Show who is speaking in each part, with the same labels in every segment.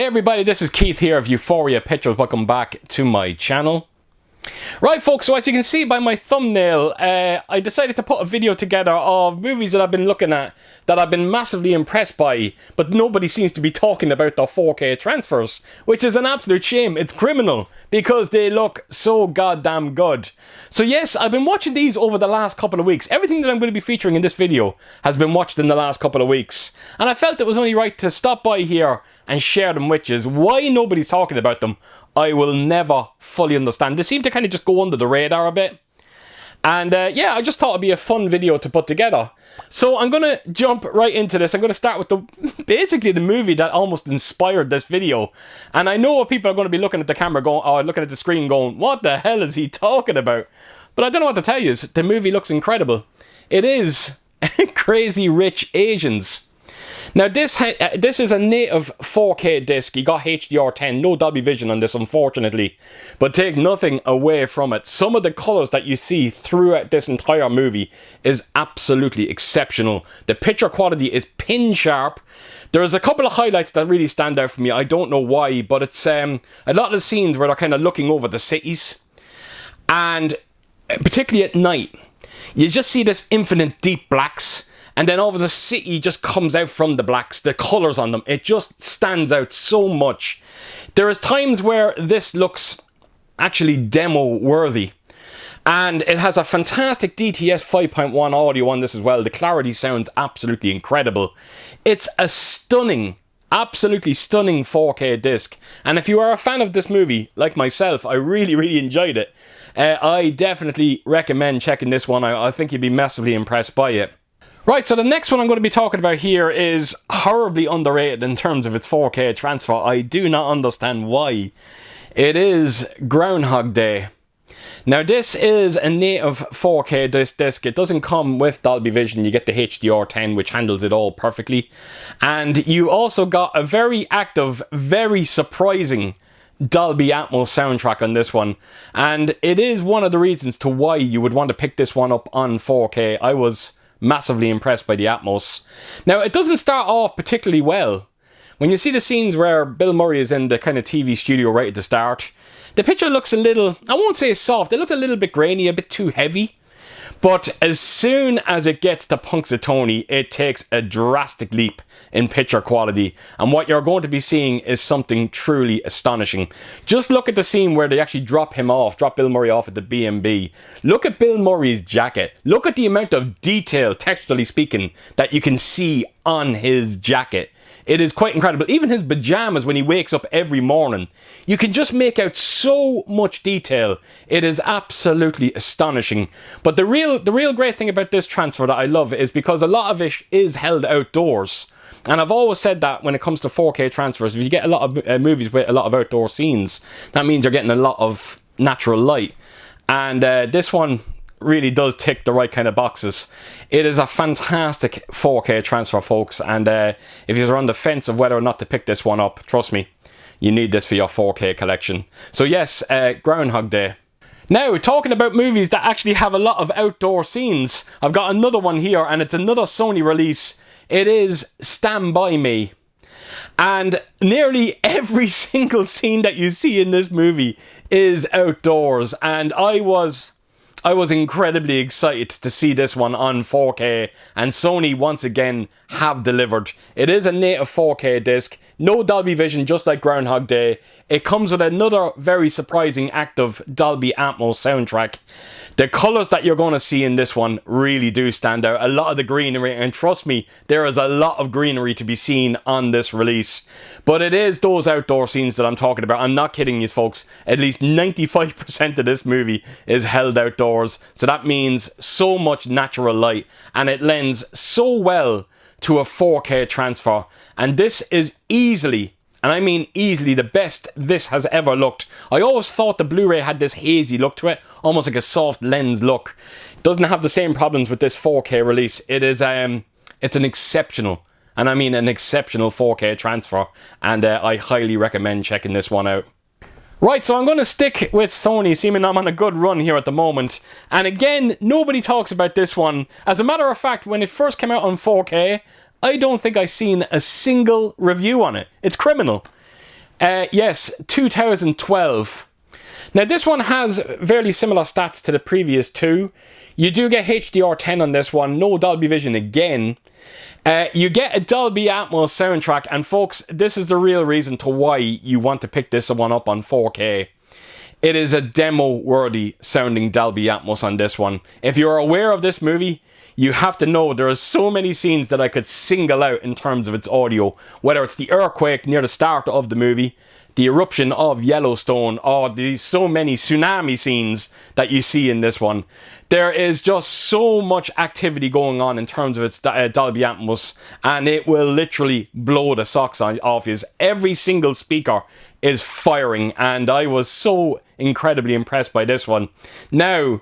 Speaker 1: Hey everybody, this is Keith here of Euphoria Pictures. Welcome back to my channel. Right folks, so as you can see by my thumbnail, I decided to put a video together of movies that I've been looking at that I've been massively impressed by, but nobody seems to be talking about the 4K transfers, which is an absolute shame. It's criminal, because they look so goddamn good. So yes, I've been watching these over the last couple of weeks. Everything that I'm going to be featuring in this video has been watched in the last couple of weeks, and I felt it was only right to stop by here and share them, which is why nobody's talking about them. I will never fully understand. They seem to kind of just go under the radar a bit. And yeah, I just thought it'd be a fun video to put together. So I'm going to jump right into this. I'm going to start with basically the movie that almost inspired this video. And I know people are going to be looking at the camera going, or looking at the screen going, what the hell is he talking about? But I don't know what to tell you. The movie looks incredible. It is Crazy Rich Asians. Now this is a native 4K disc. You got HDR10, no Dolby Vision on this unfortunately, but take nothing away from it. Some of the colours that you see throughout this entire movie is absolutely exceptional. The picture quality is pin sharp. There's a couple of highlights that really stand out for me. I don't know why, but it's a lot of the scenes where they're kind of looking over the cities, and particularly at night, you just see this infinite deep blacks. And then all of the city just comes out from the blacks, the colours on them. It just stands out so much. There is times where this looks actually demo worthy. And it has a fantastic DTS 5.1 audio on this as well. The clarity sounds absolutely incredible. It's a stunning, absolutely stunning 4K disc. And if you are a fan of this movie, like myself, I really enjoyed it. I definitely recommend checking this one out. I think you'd be massively impressed by it. Right, so the next one I'm going to be talking about here is horribly underrated in terms of its 4K transfer. I do not understand why. It is Groundhog Day. Now this is a native 4K disc. It doesn't come with Dolby Vision. You get the HDR10, which handles it all perfectly. And you also got a very active, very surprising Dolby Atmos soundtrack on this one. And it is one of the reasons to why you would want to pick this one up on 4K. I was massively impressed by the Atmos. Now, it doesn't start off particularly well. When you see the scenes where Bill Murray is in the kind of TV studio right at the start, the picture looks a little, I won't say soft, it looks a little bit grainy, a bit too heavy. But as soon as it gets to Punxsutawney, it takes a drastic leap in picture quality. And what you're going to be seeing is something truly astonishing. Just look at the scene where they actually drop Bill Murray off at the B&B. Look at Bill Murray's jacket. Look at the amount of detail, textually speaking, that you can see on his jacket. It is quite incredible. Even his pajamas when he wakes up every morning. You can just make out so much detail. It is absolutely astonishing. But the real great thing about this transfer that I love is because a lot of it is held outdoors. And I've always said that when it comes to 4K transfers, if you get a lot of movies with a lot of outdoor scenes, that means you're getting a lot of natural light. And this one really does tick the right kind of boxes. It is a fantastic 4K transfer, folks, and if you're on the fence of whether or not to pick this one up, trust me, you need this for your 4K collection. So yes, Groundhog Day. Now, talking about movies that actually have a lot of outdoor scenes, I've got another one here, and it's another Sony release. It is Stand By Me. And nearly every single scene that you see in this movie is outdoors, and I was incredibly excited to see this one on 4K, and Sony once again have delivered. It is a native 4K disc, no Dolby Vision, just like Groundhog Day. It comes with another very surprising active Dolby Atmos soundtrack. The colours that you're going to see in this one really do stand out. A lot of the greenery, and trust me, there is a lot of greenery to be seen on this release. But it is those outdoor scenes that I'm talking about. I'm not kidding you, folks. At least 95% of this movie is held outdoors. So that means so much natural light, and it lends so well to a 4K transfer. And this is easily, and I mean easily, the best this has ever looked. I always thought the Blu-ray had this hazy look to it, almost like a soft lens look. It doesn't have the same problems with this 4K release. It is it's an exceptional, and I mean an exceptional 4K transfer, and I highly recommend checking this one out. Right, so I'm going to stick with Sony, seeming I'm on a good run here at the moment. And again, nobody talks about this one. As a matter of fact, when it first came out on 4K, I don't think I've seen a single review on it. It's criminal. Yes, 2012. Now this one has fairly similar stats to the previous two. You do get HDR10 on this one, no Dolby Vision again. You get a Dolby Atmos soundtrack, and folks, this is the real reason to why you want to pick this one up on 4K. It is a demo-worthy sounding Dolby Atmos on this one. If you're aware of this movie, you have to know there are so many scenes that I could single out in terms of its audio. Whether it's the earthquake near the start of the movie, the eruption of Yellowstone, or the so many tsunami scenes that you see in this one. There is just so much activity going on in terms of its Dolby Atmos, and it will literally blow the socks off you. Every single speaker is firing, and I was so incredibly impressed by this one. Now,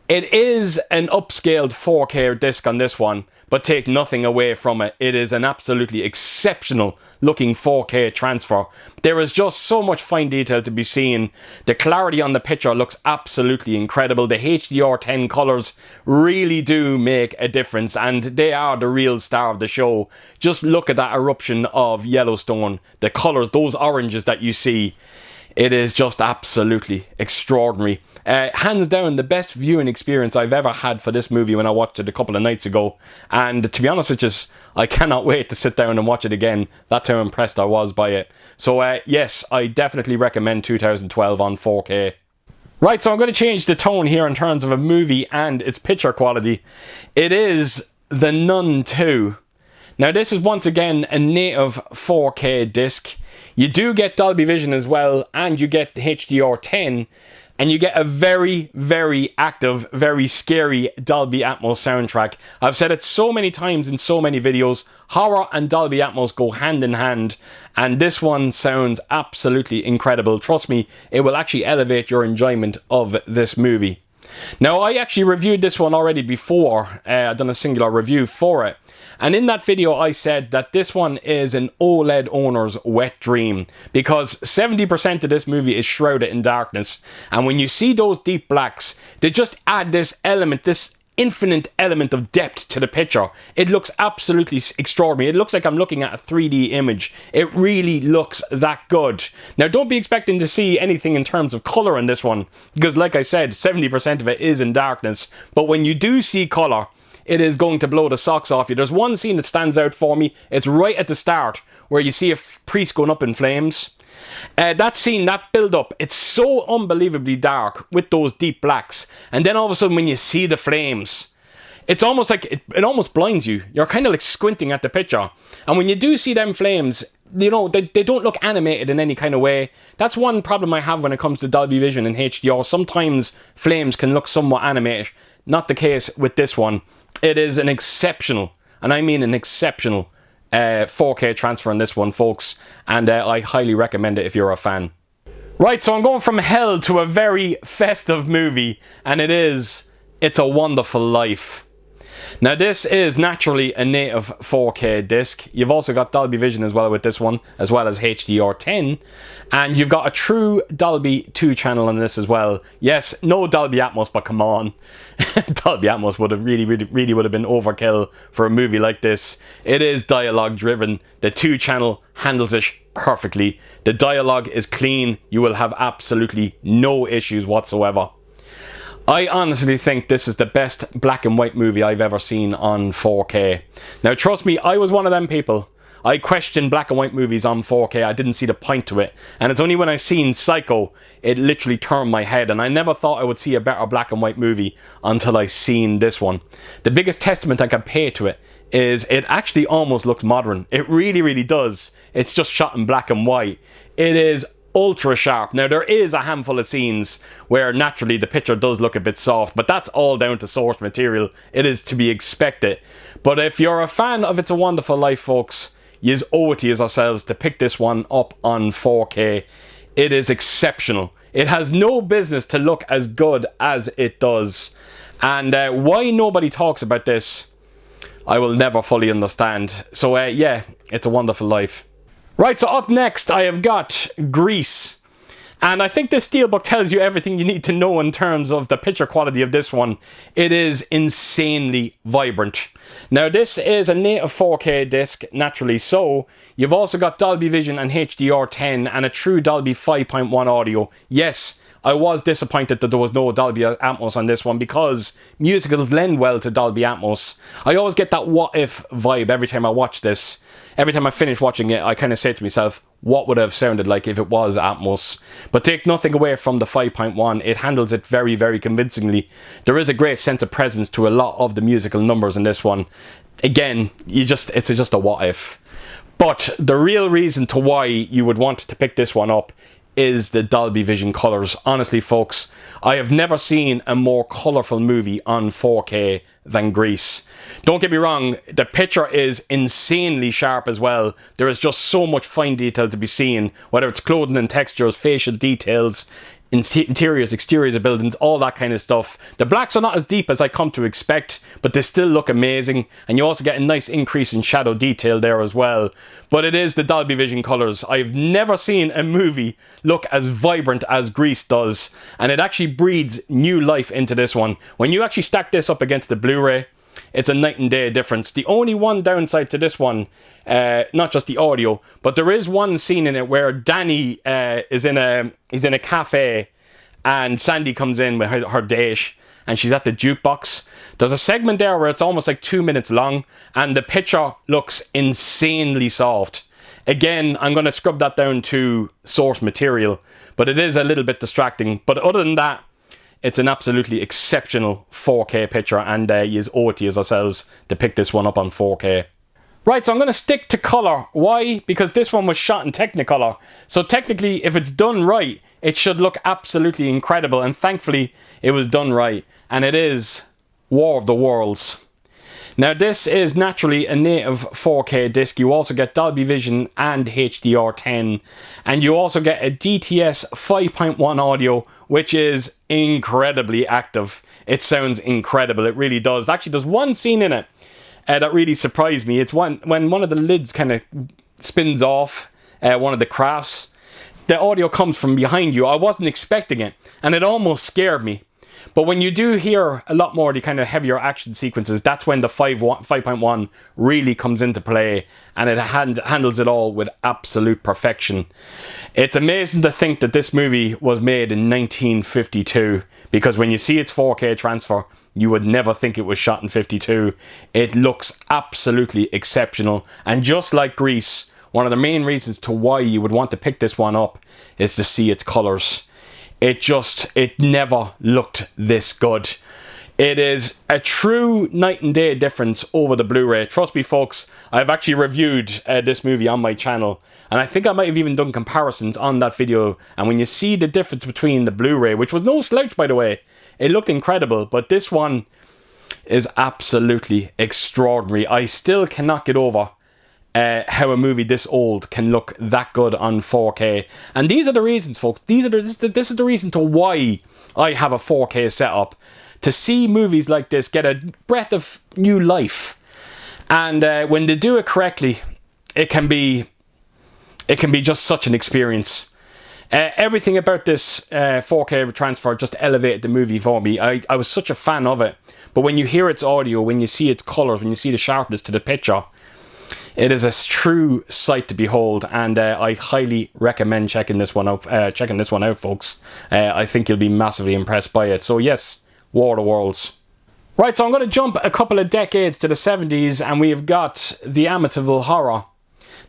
Speaker 1: it is an upscaled 4K disc on this one, but take nothing away from it. It is an absolutely exceptional looking 4K transfer. There is just so much fine detail to be seen. The clarity on the picture looks absolutely incredible. The HDR10 colours really do make a difference, and they are the real star of the show. Just look at that eruption of Yellowstone. The colours, those oranges that you see. It is just absolutely extraordinary. Hands down, the best viewing experience I've ever had for this movie when I watched it a couple of nights ago. And to be honest with you, I cannot wait to sit down and watch it again. That's how impressed I was by it. So yes, I definitely recommend 2012 on 4K. Right, so I'm going to change the tone here in terms of a movie and its picture quality. It is The Nun 2. Now this is once again a native 4K disc. You do get Dolby Vision as well, and you get HDR10, and you get a very, very active, very scary Dolby Atmos soundtrack. I've said it so many times in so many videos, horror and Dolby Atmos go hand in hand, and this one sounds absolutely incredible. Trust me, it will actually elevate your enjoyment of this movie. Now, I actually reviewed this one already before. I've done a singular review for it. And in that video, I said that this one is an OLED owner's wet dream, because 70% of this movie is shrouded in darkness. And when you see those deep blacks, they just add this element, this infinite element of depth to the picture. It looks absolutely extraordinary. It looks like I'm looking at a 3D image. It really looks that good. Now, don't be expecting to see anything in terms of color in this one, because like I said, 70% of it is in darkness. But when you do see color, it is going to blow the socks off you. There's one scene that stands out for me. It's right at the start where you see a priest going up in flames. That scene, that build up, it's so unbelievably dark with those deep blacks. And then all of a sudden when you see the flames, it's almost like it almost blinds you. You're kind of like squinting at the picture. And when you do see them flames, you know, they don't look animated in any kind of way. That's one problem I have when it comes to Dolby Vision and HDR. Sometimes flames can look somewhat animated. Not the case with this one. It is an exceptional, and I mean an exceptional 4K transfer on this one, folks, and I highly recommend it if you're a fan. Right, so I'm going from hell to a very festive movie, and It's a Wonderful Life. Now this is naturally a native 4K disc. You've also got Dolby Vision as well with this one, as well as HDR10. And you've got a true Dolby 2 channel on this as well. Yes, no Dolby Atmos, but come on. Dolby Atmos would have really would have been overkill for a movie like this. It is dialogue driven. The 2 channel handles it perfectly. The dialogue is clean. You will have absolutely no issues whatsoever. I honestly think this is the best black and white movie I've ever seen on 4K. Now trust me, I was one of them people. I questioned black and white movies on 4K. I didn't see the point to it. And it's only when I seen Psycho, it literally turned my head. And I never thought I would see a better black and white movie until I seen this one. The biggest testament I can pay to it is it actually almost looks modern. It really does. It's just shot in black and white. It is ultra sharp. Now there is a handful of scenes where naturally the picture does look a bit soft, but that's all down to source material. It is to be expected. But if you're a fan of It's a Wonderful Life, folks, yous owe it to yourselves to pick this one up on 4K. It is exceptional. It has no business to look as good as it does. And why nobody talks about this, I will never fully understand. So yeah, It's a Wonderful Life. Right, so up next I have got Grease. And I think this steelbook tells you everything you need to know in terms of the picture quality of this one. It is insanely vibrant. Now, this is a native 4K disc, naturally so. You've also got Dolby Vision and HDR10 and a true Dolby 5.1 audio. Yes, I was disappointed that there was no Dolby Atmos on this one because musicals lend well to Dolby Atmos. I always get that what if vibe every time I watch this. Every time I finish watching it, I kind of say to myself, what would it have sounded like if it was Atmos? But take nothing away from the 5.1, it handles it very, very convincingly. There is a great sense of presence to a lot of the musical numbers in this one. Again, it's just a what if. But the real reason to why you would want to pick this one up is the Dolby Vision colors. Honestly, folks, I have never seen a more colorful movie on 4K than Grease. Don't get me wrong, the picture is insanely sharp as well. There is just so much fine detail to be seen, whether it's clothing and textures, facial details, interiors, exteriors of buildings, all that kind of stuff. The blacks are not as deep as I come to expect, but they still look amazing, and you also get a nice increase in shadow detail there as well. But it is the Dolby Vision colors. I've never seen a movie look as vibrant as Grease does, and it actually breathes new life into this one. When you actually stack this up against the Blu-ray, it's a night and day difference. The only one downside to this one, not just the audio, but there is one scene in it where Danny is in a cafe, and Sandy comes in with her date, and she's at the jukebox. There's a segment there where it's almost like 2 minutes long, and the picture looks insanely soft. Again, I'm going to scrub that down to source material, but it is a little bit distracting. But other than that, it's an absolutely exceptional 4K picture, and you owe it to yourselves to pick this one up on 4K. Right, so I'm going to stick to colour. Why? Because this one was shot in Technicolor. So technically, if it's done right, it should look absolutely incredible. And thankfully, it was done right. And it is War of the Worlds. Now, this is naturally a native 4K disc. You also get Dolby Vision and HDR10. And you also get a DTS 5.1 audio, which is incredibly active. It sounds incredible. It really does. Actually, there's one scene in it that really surprised me. It's when one of the lids kind of spins off one of the crafts. The audio comes from behind you. I wasn't expecting it, and it almost scared me. But when you do hear a lot more of the kind of heavier action sequences, that's when the 5.1 really comes into play, and it handles it all with absolute perfection. It's amazing to think that this movie was made in 1952, because when you see its 4K transfer, you would never think it was shot in 52. It looks absolutely exceptional, and just like Grease, one of the main reasons to why you would want to pick this one up is to see its colours. It never looked this good. It is a true night and day difference over the Blu-ray. Trust me, folks, I've actually reviewed this movie on my channel, and I think I might have even done comparisons on that video. And when you see the difference between the Blu-ray, which was no slouch, by the way, it looked incredible, but this one is absolutely extraordinary. I still cannot get over how a movie this old can look that good on 4K. And these are the reasons, folks. This is the reason to why I have a 4K setup. To see movies like this get a breath of new life. And when they do it correctly, it can be just such an experience. Everything about this 4K transfer just elevated the movie for me. I was such a fan of it. But when you hear its audio, when you see its colours, when you see the sharpness to the picture, it is a true sight to behold, and I highly recommend checking this one out. Folks. I think you'll be massively impressed by it. So yes, War of the Worlds. Right, so I'm going to jump a couple of decades to the 70s, and we've got the Amityville Horror.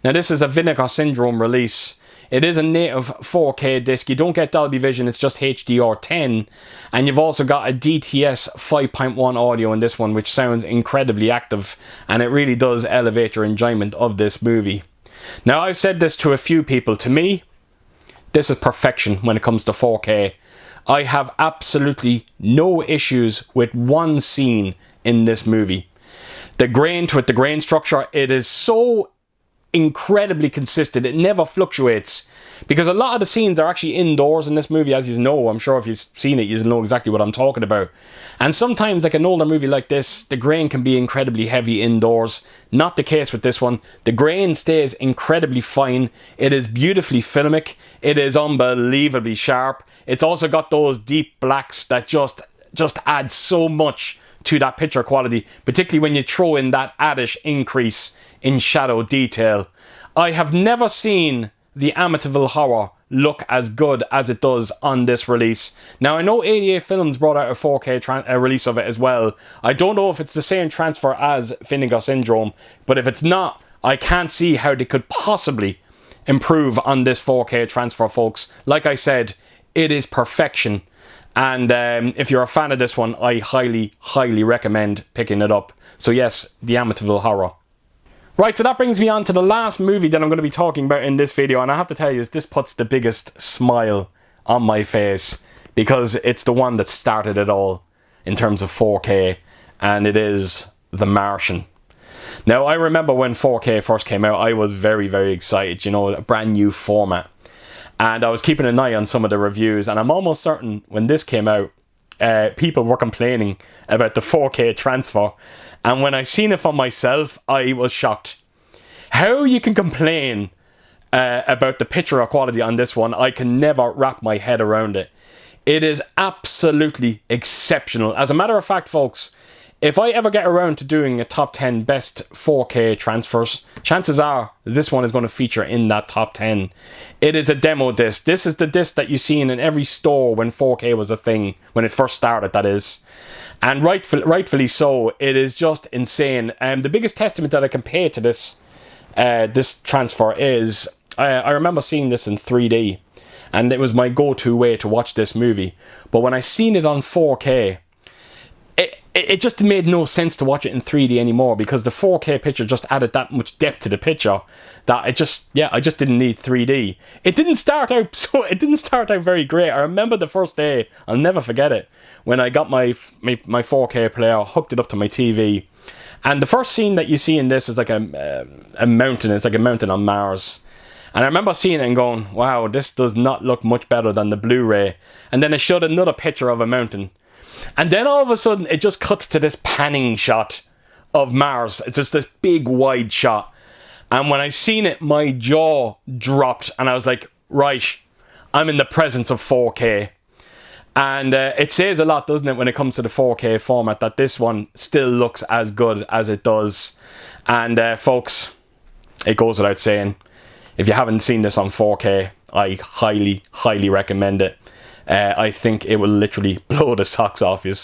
Speaker 1: Now, this is a Vinegar Syndrome release. It is a native 4K disc. You don't get Dolby Vision, it's just HDR10. And you've also got a DTS 5.1 audio in this one, which sounds incredibly active. And it really does elevate your enjoyment of this movie. Now, I've said this to a few people. To me, this is perfection when it comes to 4K. I have absolutely no issues with one scene in this movie. The grain structure, it is so incredibly consistent. It never fluctuates, because a lot of the scenes are actually indoors in this movie, as you know. I'm sure if you've seen it, you know exactly what I'm talking about. And sometimes, like an older movie like this, the grain can be incredibly heavy indoors. Not the case with this one. The grain stays incredibly fine. It is beautifully filmic. It is unbelievably sharp. It's also got those deep blacks that just add so much to that picture quality, particularly when you throw in that added increase in shadow detail. I have never seen the Amityville Horror look as good as it does on this release. Now, I know 88 Films brought out a 4K release of it as well. I don't know if it's the same transfer as Vinegar Syndrome, but if it's not, I can't see how they could possibly improve on this 4K transfer, folks. Like I said, it is perfection. And if you're a fan of this one, I highly, highly recommend picking it up. So yes, the Amityville Horror. Right, so that brings me on to the last movie that I'm going to be talking about in this video. And I have to tell you, this puts the biggest smile on my face, because it's the one that started it all in terms of 4K. And it is The Martian. Now, I remember when 4K first came out, I was very, very excited. You know, a brand new format. And I was keeping an eye on some of the reviews, and I'm almost certain when this came out, people were complaining about the 4K transfer. And when I seen it for myself, I was shocked. How you can complain about the picture quality on this one, I can never wrap my head around it. It is absolutely exceptional. As a matter of fact, folks, if I ever get around to doing a top 10 best 4K transfers, chances are this one is going to feature in that top 10. It is a demo disc. This is the disc that you see in every store when 4K was a thing, when it first started, that is. And rightfully so. It is just insane. The biggest testament that I can pay to this transfer is, I remember seeing this in 3D, and it was my go-to way to watch this movie. But when I seen it on 4K, it just made no sense to watch it in 3D anymore, because the 4K picture just added that much depth to the picture that I just didn't need 3D. It didn't start out very great. I remember the first day, I'll never forget it, when I got my 4K player, hooked it up to my TV, and the first scene that you see in this is like a mountain. It's like a mountain on Mars. And I remember seeing it and going, wow, this does not look much better than the Blu-ray. And then it showed another picture of a mountain. And then all of a sudden, it just cuts to this panning shot of Mars. It's just this big, wide shot. And when I seen it, my jaw dropped. And I was like, right, I'm in the presence of 4K. And it says a lot, doesn't it, when it comes to the 4K format, that this one still looks as good as it does. And folks, it goes without saying, if you haven't seen this on 4K, I highly, highly recommend it. I think it will literally blow the socks off you.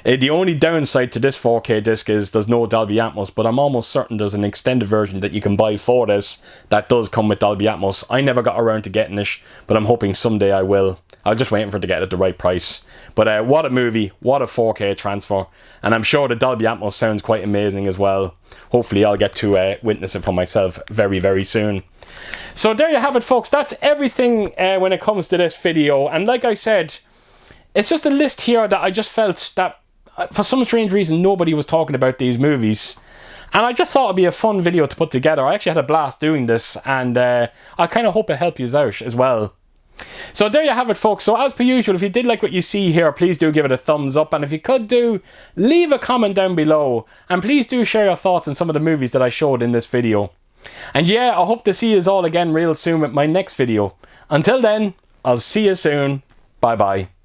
Speaker 1: The only downside to this 4K disc is there's no Dolby Atmos, but I'm almost certain there's an extended version that you can buy for this that does come with Dolby Atmos. I never got around to getting it, but I'm hoping someday I will. I'm just waiting for it to get it at the right price. But what a movie, what a 4K transfer, and I'm sure the Dolby Atmos sounds quite amazing as well. Hopefully I'll get to witness it for myself very, very soon. So there you have it, folks. That's everything when it comes to this video. And like I said, it's just a list here that I just felt that for some strange reason nobody was talking about these movies. And I just thought it'd be a fun video to put together. I actually had a blast doing this, and I kind of hope it helped you out as well. So there you have it, folks. So as per usual, if you did like what you see here, please do give it a thumbs up. And if you could do, leave a comment down below. And please do share your thoughts on some of the movies that I showed in this video. And yeah, I hope to see you all again real soon with my next video. Until then, I'll see you soon. Bye bye.